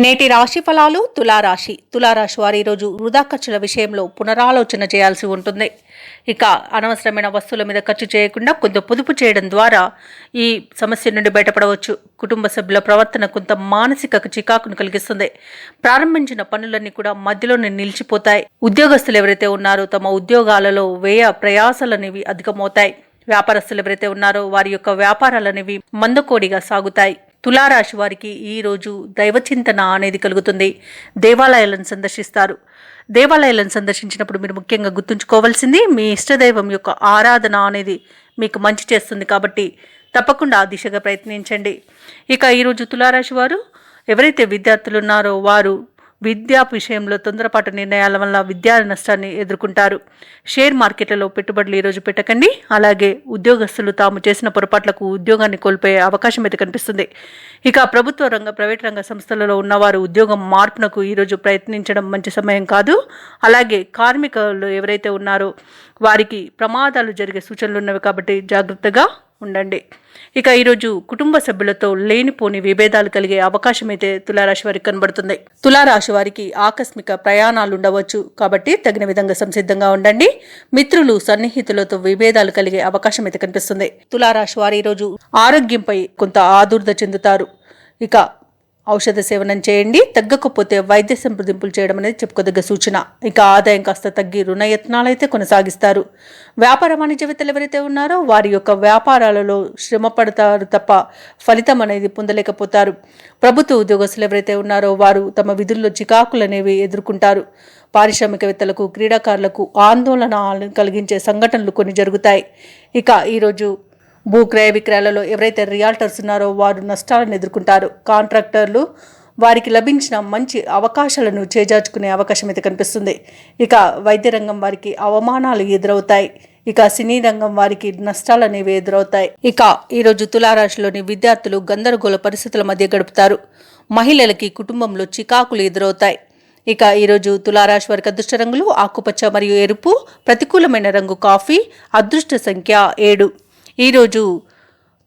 నేటి రాశి ఫలాలు తులారాశి వారు ఈరోజు వృధా ఖర్చుల విషయంలో పునరాలోచన చేయాల్సి ఉంటుంది. ఇక అనవసరమైన వస్తువుల మీద ఖర్చు చేయకుండా కొంత పొదుపు చేయడం ద్వారా ఈ సమస్య నుండి బయటపడవచ్చు. కుటుంబ సభ్యుల ప్రవర్తన కొంత మానసిక చికాకును కలిగిస్తుంది. ప్రారంభించిన పనులన్నీ కూడా మధ్యలోనే నిలిచిపోతాయి. ఉద్యోగస్తులు ఎవరైతే ఉన్నారో తమ ఉద్యోగాలలో వ్యయ ప్రయాసాలనేవి అధికమవుతాయి. వ్యాపారస్తులు ఎవరైతే ఉన్నారో వారి యొక్క వ్యాపారాలనేవి మందకోడిగా సాగుతాయి. తులారాశి వారికి ఈరోజు దైవచింతన అనేది కలుగుతుంది. దేవాలయాలను సందర్శిస్తారు. దేవాలయాలను సందర్శించినప్పుడు మీరు ముఖ్యంగా గుర్తుంచుకోవాల్సింది మీ ఇష్టదైవం యొక్క ఆరాధన అనేది మీకు మంచి చేస్తుంది. కాబట్టి తప్పకుండా ఆ దిశగా ప్రయత్నించండి. ఇక ఈరోజు తులారాశి వారు ఎవరైతే విద్యార్థులు ఉన్నారో వారు విద్యా విషయంలో తొందరపాటు నిర్ణయాల వల్ల విద్యా నష్టాన్ని ఎదుర్కొంటారు. షేర్ మార్కెట్లలో పెట్టుబడులు ఈరోజు పెట్టకండి. అలాగే ఉద్యోగస్తులు తాము చేసిన పొరపాట్లకు ఉద్యోగాన్ని కోల్పోయే అవకాశం అయితే కనిపిస్తుంది. ఇక ప్రభుత్వ రంగ ప్రైవేట్ రంగ సంస్థలలో ఉన్నవారు ఉద్యోగం మార్పునకు ఈరోజు ప్రయత్నించడం మంచి సమయం కాదు. అలాగే కార్మికులు ఎవరైతే ఉన్నారో వారికి ప్రమాదాలు జరిగే సూచనలు ఉన్నవి కాబట్టి జాగ్రత్తగా ఉండండి. ఇక ఈరోజు కుటుంబ సభ్యులతో లేనిపోని విభేదాలు కలిగే అవకాశం అయితే తులారాశి వారికి కనబడుతుంది. తులారాశి వారికి ఆకస్మిక ప్రయాణాలు ఉండవచ్చు కాబట్టి తగిన విధంగా సంసిద్ధంగా ఉండండి. మిత్రులు సన్నిహితులతో విభేదాలు కలిగే అవకాశం అయితే కనిపిస్తుంది. తులారాశి వారు ఈరోజు ఆరోగ్యంపై కొంత ఆదుర్ద చెందుతారు. ఇక ఔషధ సేవనం చేయండి. తగ్గకపోతే వైద్య సంప్రదింపులు చేయడం అనేది చెప్పుకోదగ్గ సూచన. ఇక ఆదాయం కాస్త తగ్గి రుణయత్నాలు అయితే కొనసాగిస్తారు. వ్యాపార వాణిజ్యవేత్తలు ఎవరైతే ఉన్నారో వారి యొక్క వ్యాపారాలలో శ్రమ పడతారు తప్ప ఫలితం అనేది పొందలేకపోతారు. ప్రభుత్వ ఉద్యోగస్తులు ఎవరైతే ఉన్నారో వారు తమ విధుల్లో చికాకులు అనేవి ఎదుర్కొంటారు. పారిశ్రామికవేత్తలకు క్రీడాకారులకు ఆందోళన కలిగించే సంఘటనలు కొన్ని జరుగుతాయి. ఇక ఈరోజు భూక్రయ విక్రయాలలో ఎవరైతే రియాల్టర్స్ ఉన్నారో వారు నష్టాలను ఎదుర్కొంటారు. కాంట్రాక్టర్లు వారికి లభించిన మంచి అవకాశాలను చేజార్చుకునే అవకాశం అయితే కనిపిస్తుంది. ఇక వైద్య రంగం వారికి అవమానాలు ఎదురవుతాయి. ఇక సినీ రంగం వారికి నష్టాలు అనేవి ఎదురవుతాయి. ఇక ఈరోజు తులారాశిలోని విద్యార్థులు గందరగోళ పరిస్థితుల మధ్య గడుపుతారు. మహిళలకి కుటుంబంలో చికాకులు ఎదురవుతాయి. ఇక ఈరోజు తులారాశి వారికి అదృష్ట రంగులు ఆకుపచ్చ మరియు ఎరుపు, ప్రతికూలమైన రంగు కాఫీ, అదృష్ట సంఖ్య 7. ఈరోజు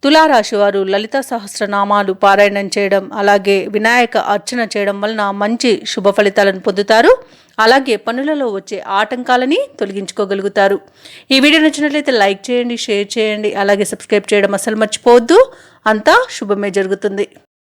తులారాశి వారు లలిత సహస్రనామాలు పారాయణం చేయడం అలాగే వినాయక అర్చన చేయడం వలన మంచి శుభ ఫలితాలను పొందుతారు. అలాగే పనులలో వచ్చే ఆటంకాలని తొలగించుకోగలుగుతారు. ఈ వీడియో నచ్చినట్లయితే లైక్ చేయండి, షేర్ చేయండి, అలాగే సబ్స్క్రైబ్ చేయడం అసలు మర్చిపోవద్దు. అంతా శుభమే జరుగుతుంది.